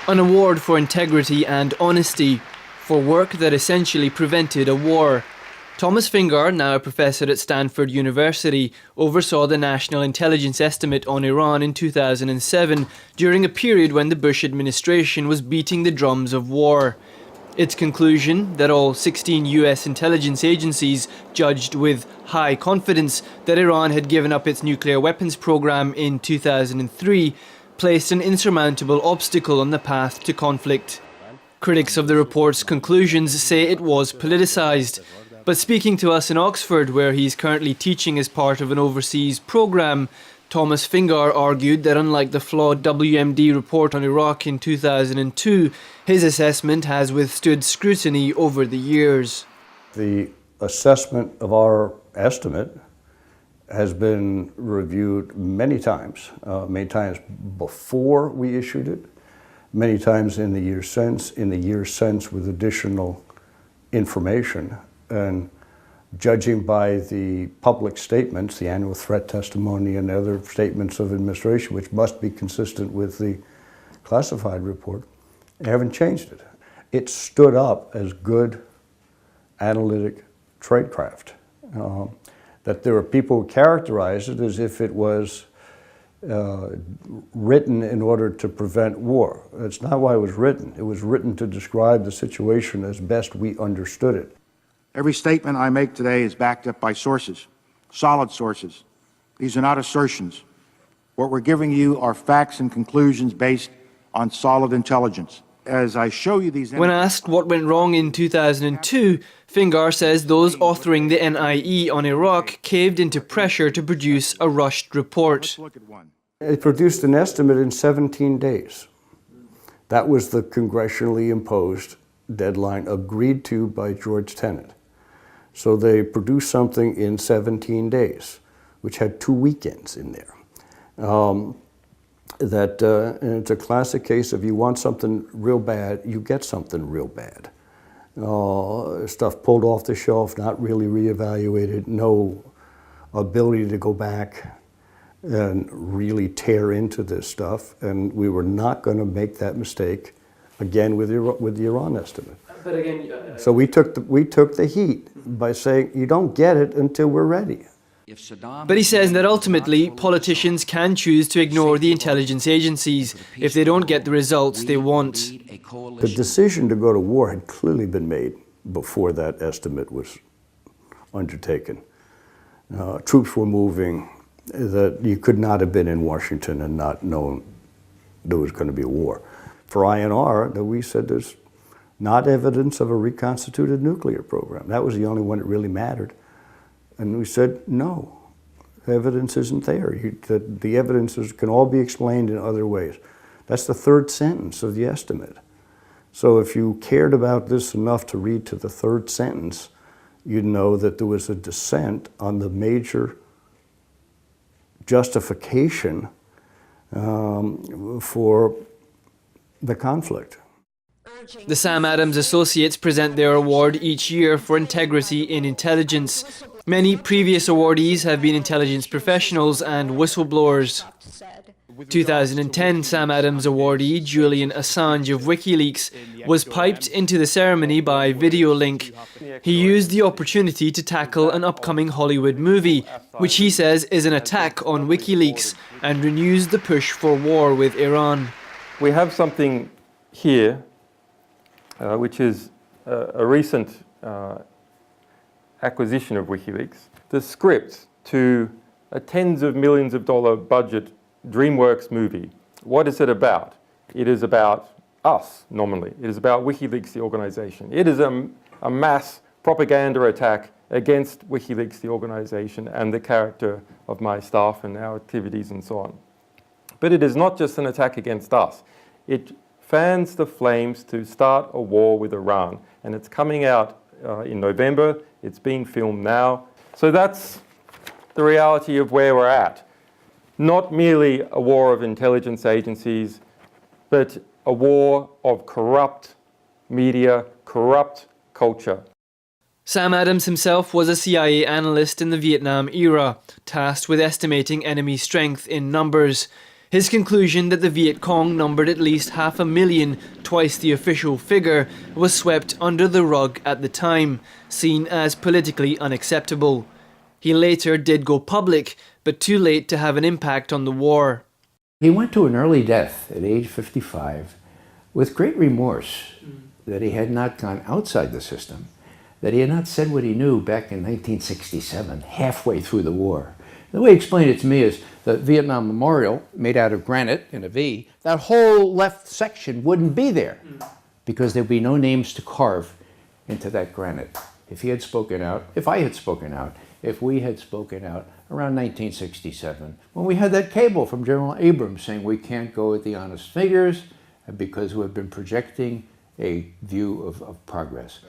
An award for integrity and honesty, for work that essentially prevented a war. Thomas Fingar, now a professor at Stanford University, oversaw the National Intelligence Estimate on Iran in 2007 during a period when the Bush administration was beating the drums of war. Its conclusion, that all 16 US intelligence agencies judged with high confidence that Iran had given up its nuclear weapons program in 2003, placed an insurmountable obstacle on the path to conflict. Critics of the report's conclusions say it was politicized. But speaking to us in Oxford, where he's currently teaching as part of an overseas program, Thomas Fingar argued that unlike the flawed WMD report on Iraq in 2002, his assessment has withstood scrutiny over the years. The assessment of our estimate has been reviewed many times before we issued it, many times in the years since with additional information. And judging by the public statements, the annual threat testimony and other statements of administration, which must be consistent with the classified report, they haven't changed it. It stood up as good analytic tradecraft. That there are people who characterize it as if it was written in order to prevent war. That's not why it was written. It was written to describe the situation as best we understood it. Every statement I make today is backed up by sources, solid sources. These are not assertions. What we're giving you are facts and conclusions based on solid intelligence. As I show you these... When asked what went wrong in 2002, Fingar says those authoring the NIE on Iraq caved into pressure to produce a rushed report. Let's look at one. It produced an estimate in 17 days. That was the congressionally imposed deadline agreed to by George Tenet. So they produced something in 17 days, which had 2 weekends in there. And it's a classic case of you want something real bad, you get something real bad. Stuff pulled off the shelf, not really reevaluated, no ability to go back and really tear into this stuff. And we were not going to make that mistake again with the Iran estimate. But again, so we took the heat by saying you don't get it until we're ready. But he says that ultimately politicians can choose to ignore the intelligence agencies if they don't get the results they want. The decision to go to war had clearly been made before that estimate was undertaken. Troops were moving, that you could not have been in Washington and not known there was going to be a war. For INR, that we said there's not evidence of a reconstituted nuclear program. That was the only one that really mattered. And we said, no, evidence isn't there. The evidences can all be explained in other ways. That's the third sentence of the estimate. So if you cared about this enough to read to the third sentence, you'd know that there was a dissent on the major justification for the conflict. The Sam Adams Associates present their award each year for integrity in intelligence. Many previous awardees have been intelligence professionals and whistleblowers. 2010 Sam Adams awardee Julian Assange of WikiLeaks was piped into the ceremony by video link. He used the opportunity to tackle an upcoming Hollywood movie, which he says is an attack on WikiLeaks and renews the push for war with Iran. We have something here which is a recent acquisition of WikiLeaks. The script to a tens of millions of dollar budget DreamWorks movie. What is it about? It is about us, nominally. It is about WikiLeaks, the organization. It is a mass propaganda attack against WikiLeaks, the organization, and the character of my staff and our activities and so on. But it is not just an attack against us. It fans the flames to start a war with Iran. And it's coming out in November. It's being filmed now. So that's the reality of where we're at. Not merely a war of intelligence agencies, but a war of corrupt media, corrupt culture. Sam Adams himself was a CIA analyst in the Vietnam era, tasked with estimating enemy strength in numbers. His conclusion that the Viet Cong numbered at least 500,000, twice the official figure, was swept under the rug at the time, seen as politically unacceptable. He later did go public, but too late to have an impact on the war. He went to an early death at age 55 with great remorse that he had not gone outside the system, that he had not said what he knew back in 1967, halfway through the war. The way he explained it to me is the Vietnam Memorial, made out of granite in a V, that whole left section wouldn't be there because there'd be no names to carve into that granite. If he had spoken out, if I had spoken out, if we had spoken out around 1967, when we had that cable from General Abrams saying we can't go with the honest figures because we've been projecting a view of progress.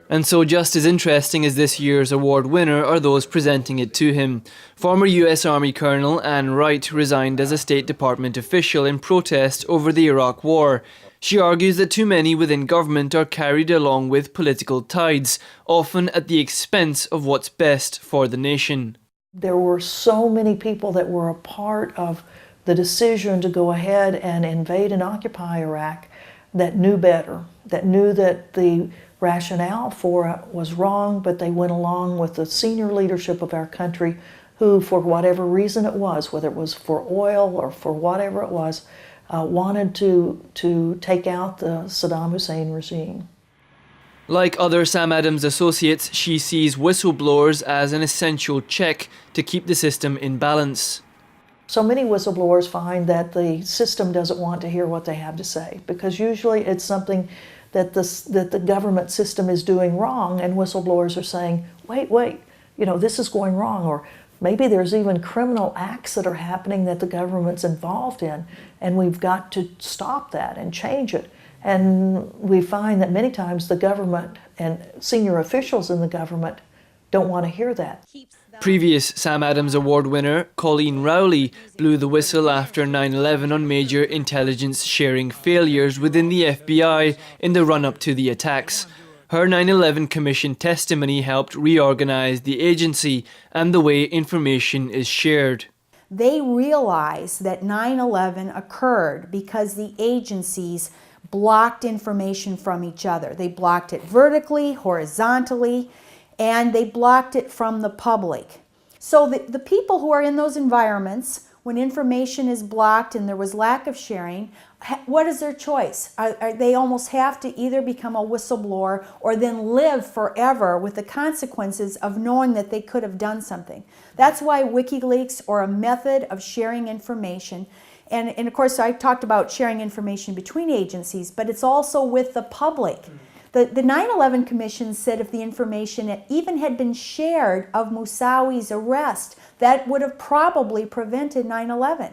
And so just as interesting as this year's award winner are those presenting it to him. Former US Army Colonel Ann Wright resigned as a State Department official in protest over the Iraq War. She argues that too many within government are carried along with political tides, often at the expense of what's best for the nation. There were so many people that were a part of the decision to go ahead and invade and occupy Iraq that knew better, that knew that the rationale for it was wrong, but they went along with the senior leadership of our country who, for whatever reason it was, whether it was for oil or for whatever it was, wanted to take out the Saddam Hussein regime. Like other Sam Adams associates, she sees whistleblowers as an essential check to keep the system in balance. So many whistleblowers find that the system doesn't want to hear what they have to say, because usually it's something that the government system is doing wrong, and whistleblowers are saying, wait, this is going wrong, or maybe there's even criminal acts that are happening that the government's involved in, and we've got to stop that and change it. And we find that many times the government and senior officials in the government don't want to hear that. Previous Sam Adams Award winner Colleen Rowley blew the whistle after 9/11 on major intelligence sharing failures within the FBI in the run-up to the attacks. Her 9/11 Commission testimony helped reorganize the agency and the way information is shared. They realized that 9/11 occurred because the agencies blocked information from each other. They blocked it vertically, horizontally, and they blocked it from the public. So the people who are in those environments, when information is blocked and there was lack of sharing, what is their choice? They almost have to either become a whistleblower or then live forever with the consequences of knowing that they could have done something. That's why WikiLeaks, or a method of sharing information, and of course I talked about sharing information between agencies, but it's also with the public. The 9/11 Commission said if the information even had been shared of Moussawi's arrest, that would have probably prevented 9/11.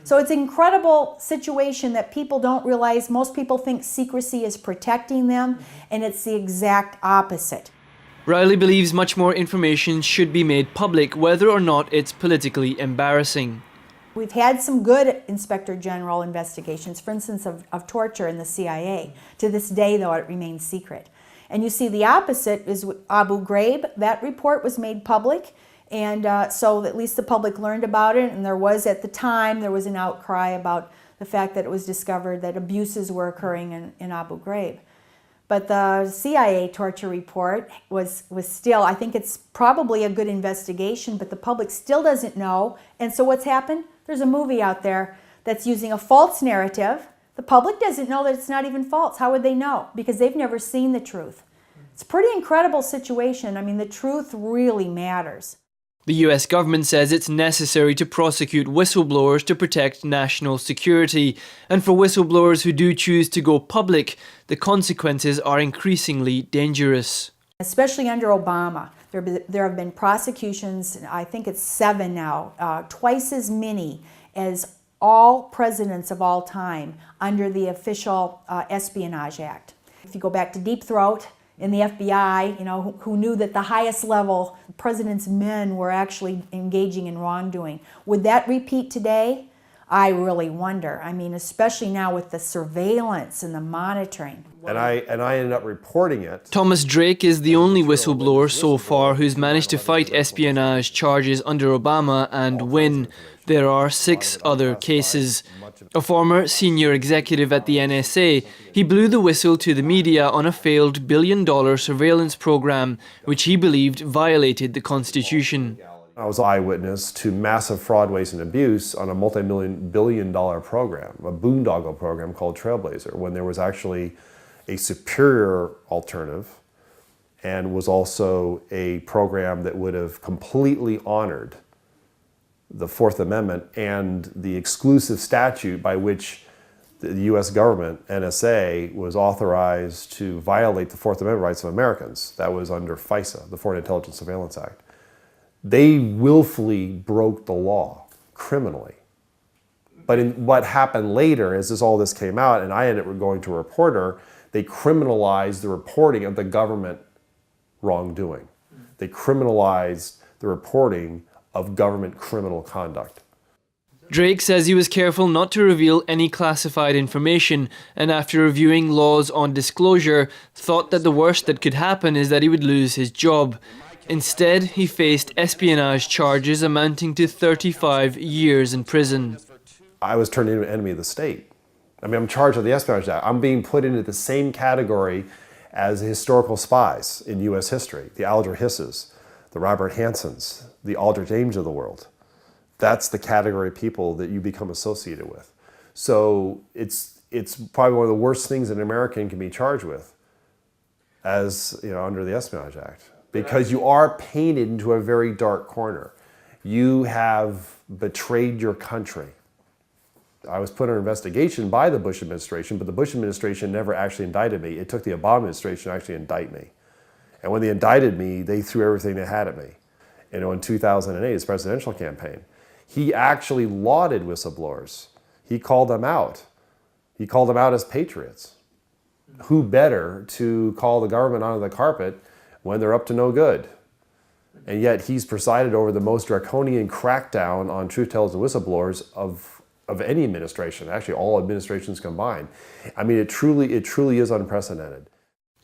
So it's an incredible situation that people don't realize. Most people think secrecy is protecting them, and it's the exact opposite. Riley believes much more information should be made public, whether or not it's politically embarrassing. We've had some good Inspector General investigations, for instance, of torture in the CIA. To this day, though, it remains secret. And you see the opposite is Abu Ghraib. That report was made public, and so at least the public learned about it, and there was, at the time, there was an outcry about the fact that it was discovered that abuses were occurring in Abu Ghraib. But the CIA torture report was still, I think it's probably a good investigation, but the public still doesn't know. And so what's happened? There's a movie out there that's using a false narrative. The public doesn't know that it's not even false. How would they know? Because they've never seen the truth. It's a pretty incredible situation. I mean, the truth really matters. The US government says it's necessary to prosecute whistleblowers to protect national security. And for whistleblowers who do choose to go public, the consequences are increasingly dangerous. Especially under Obama. There have been prosecutions, I think it's 7 now, twice as many as all presidents of all time under the official Espionage Act. If you go back to Deep Throat in the FBI, who knew that the highest level president's men were actually engaging in wrongdoing. Would that repeat today? I really wonder. I mean, especially now with the surveillance and the monitoring. And I ended up reporting it. Thomas Drake is the only whistleblower so far who's managed to fight espionage charges under Obama and win. there are 6 other cases. A former senior executive at the NSA, he blew the whistle to the media on a failed billion-dollar surveillance program, which he believed violated the Constitution. I was eyewitness to massive fraud, waste, and abuse on a multi-billion-dollar program, a boondoggle program called Trailblazer, when there was actually a superior alternative and was also a program that would have completely honored the Fourth Amendment and the exclusive statute by which the U.S. government, NSA, was authorized to violate the Fourth Amendment rights of Americans. That was under FISA, the Foreign Intelligence Surveillance Act. They willfully broke the law criminally. But in what happened later, as all this came out, and I ended up going to a reporter, they criminalized the reporting of the government wrongdoing. They criminalized the reporting of government criminal conduct. Drake says he was careful not to reveal any classified information, and after reviewing laws on disclosure, thought that the worst that could happen is that he would lose his job. Instead, he faced espionage charges amounting to 35 years in prison. I was turned into an enemy of the state. I mean, I'm charged with the Espionage Act. I'm being put into the same category as historical spies in U.S. history, the Alger Hisses, the Robert Hansons, the Aldrich Ames of the world. That's the category of people that you become associated with. So it's probably one of the worst things an American can be charged with, as under the Espionage Act, because you are painted into a very dark corner. You have betrayed your country. I was put under investigation by the Bush administration, but the Bush administration never actually indicted me. It took the Obama administration to actually indict me. And when they indicted me, they threw everything they had at me. In 2008, his presidential campaign, he actually lauded whistleblowers. He called them out. He called them out as patriots. Who better to call the government onto the carpet when they're up to no good? And yet he's presided over the most draconian crackdown on truth-tellers and whistleblowers of any administration, actually all administrations combined. I mean, it truly is unprecedented.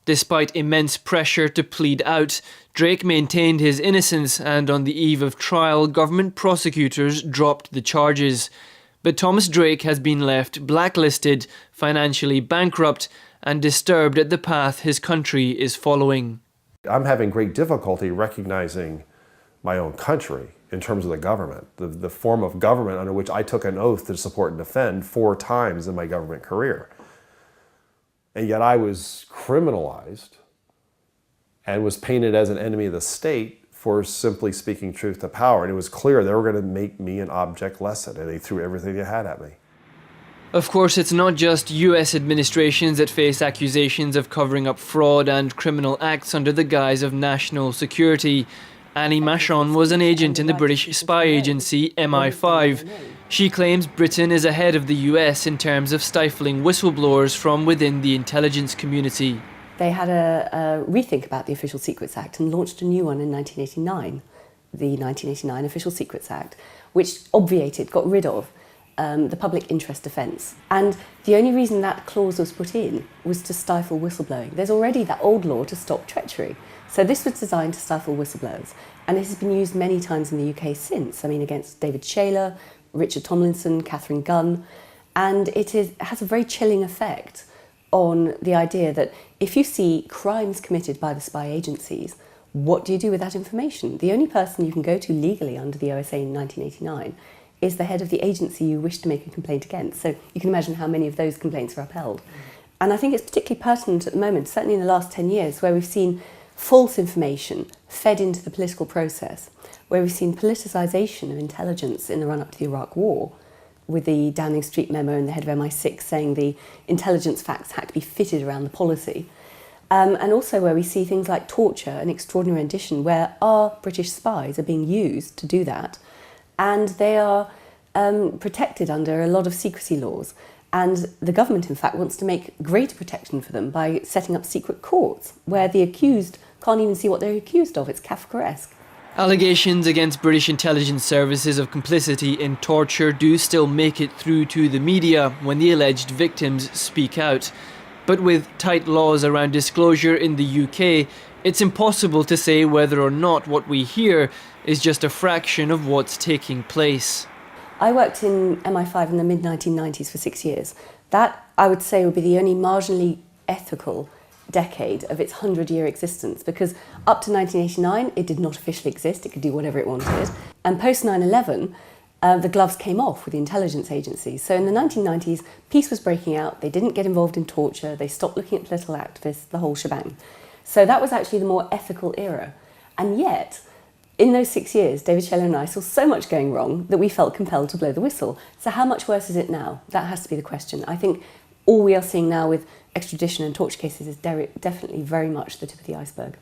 Despite immense pressure to plead out, Drake maintained his innocence, and on the eve of trial, government prosecutors dropped the charges. But Thomas Drake has been left blacklisted, financially bankrupt, and disturbed at the path his country is following. I'm having great difficulty recognizing my own country in terms of the government, the form of government under which I took an oath to support and defend 4 times in my government career. And yet I was criminalized and was painted as an enemy of the state for simply speaking truth to power. And it was clear they were going to make me an object lesson, and they threw everything they had at me. Of course, it's not just US administrations that face accusations of covering up fraud and criminal acts under the guise of national security. Annie Machon was an agent in the British spy agency MI5. She claims Britain is ahead of the US in terms of stifling whistleblowers from within the intelligence community. They had a rethink about the Official Secrets Act and launched a new one in 1989, the 1989 Official Secrets Act, which obviated, got rid of, the public interest defence. And the only reason that clause was put in was to stifle whistleblowing. There's already that old law to stop treachery. So this was designed to stifle whistleblowers. And it has been used many times in the UK since. I mean, against David Shayler, Richard Tomlinson, Catherine Gunn. And it has a very chilling effect on the idea that if you see crimes committed by the spy agencies, what do you do with that information? The only person you can go to legally under the OSA in 1989 is the head of the agency you wish to make a complaint against. So you can imagine how many of those complaints are upheld. And I think it's particularly pertinent at the moment, certainly in the last 10 years, where we've seen false information fed into the political process, where we've seen politicisation of intelligence in the run-up to the Iraq War, with the Downing Street memo and the head of MI6 saying the intelligence facts had to be fitted around the policy. And also where we see things like torture and extraordinary rendition, where our British spies are being used to do that, and they are protected under a lot of secrecy laws. And the government, in fact, wants to make greater protection for them by setting up secret courts, where the accused can't even see what they're accused of. It's Kafkaesque. Allegations against British intelligence services of complicity in torture do still make it through to the media when the alleged victims speak out. But with tight laws around disclosure in the UK, it's impossible to say whether or not what we hear is just a fraction of what's taking place. I worked in MI5 in the mid-1990s for 6 years. That, I would say, would be the only marginally ethical decade of its 100-year existence, because up to 1989 it did not officially exist, it could do whatever it wanted. And post 9/11, the gloves came off with the intelligence agencies. So in the 1990s, peace was breaking out, they didn't get involved in torture, they stopped looking at political activists, the whole shebang. So that was actually the more ethical era. And yet, in those 6 years, David Shelley and I saw so much going wrong that we felt compelled to blow the whistle. So how much worse is it now? That has to be the question. I think all we are seeing now with extradition and torture cases is definitely very much the tip of the iceberg.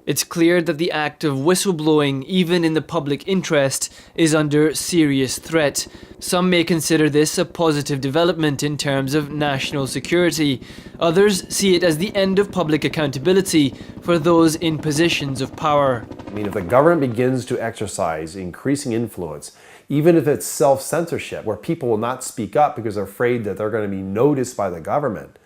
It's clear that the act of whistleblowing, even in the public interest, is under serious threat. Some may consider this a positive development in terms of national security. Others see it as the end of public accountability for those in positions of power. I mean, if the government begins to exercise increasing influence, even if it's self-censorship, where people will not speak up because they're afraid that they're going to be noticed by the government,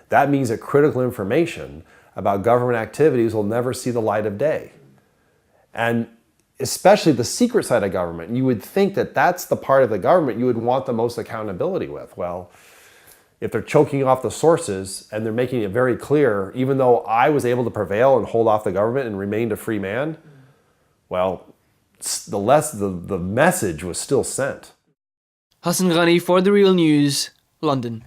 that means that critical information about government activities will never see the light of day. And especially the secret side of government, you would think that that's the part of the government you would want the most accountability with. Well, if they're choking off the sources and they're making it very clear, even though I was able to prevail and hold off the government and remained a free man, well, the message was still sent. Hassan Ghani for The Real News, London.